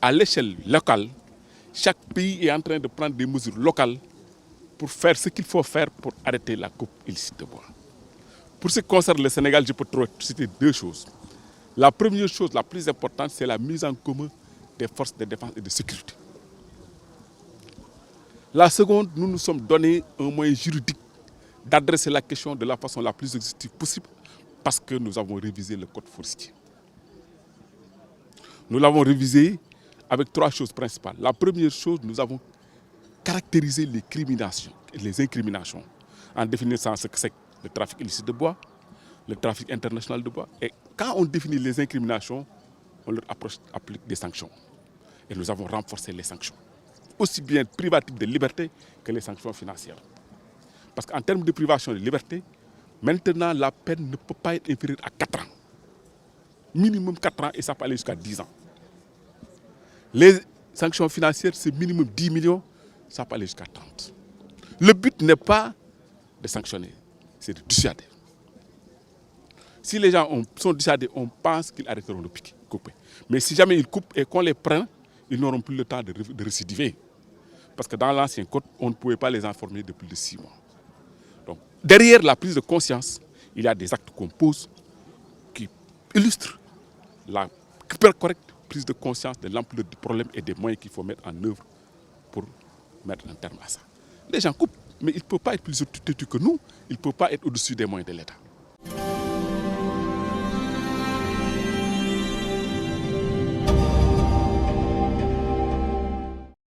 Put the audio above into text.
à l'échelle locale, chaque pays est en train de prendre des mesures locales pour faire ce qu'il faut faire pour arrêter la coupe illicite de bois. Pour ce qui concerne le Sénégal, je peux citer deux choses. La première chose, la plus importante, c'est la mise en commun des forces de défense et de sécurité. La seconde, nous nous sommes donné un moyen juridique d'adresser la question de la façon la plus exhaustive possible parce que nous avons révisé le code forestier. Nous l'avons révisé avec trois choses principales. La première chose, nous avons caractérisé les incriminations en définissant ce que c'est le trafic illicite de bois, le trafic international de bois. Et quand on définit les incriminations, on leur applique des sanctions. Et nous avons renforcé les sanctions, aussi bien privatives de liberté que les sanctions financières. Parce qu'en termes de privation de liberté, maintenant la peine ne peut pas être inférieure à 4 ans. Minimum 4 ans et ça peut aller jusqu'à 10 ans. Les sanctions financières, c'est minimum 10 millions, ça peut aller jusqu'à 30. Le but n'est pas de sanctionner, c'est de dissuader. Si les gens sont dissuadés, on pense qu'ils arrêteront de couper. Mais si jamais ils coupent et qu'on les prend, ils n'auront plus le temps de récidiver. Parce que dans l'ancien code, on ne pouvait pas les informer de plus de 6 mois. Donc, derrière la prise de conscience, il y a des actes qu'on pose qui illustrent la correcte prise de conscience de l'ampleur du problème et des moyens qu'il faut mettre en œuvre pour mettre un terme à ça. Les gens coupent, mais ils ne peuvent pas être plus têtus que nous, ils ne peuvent pas être au-dessus des moyens de l'État.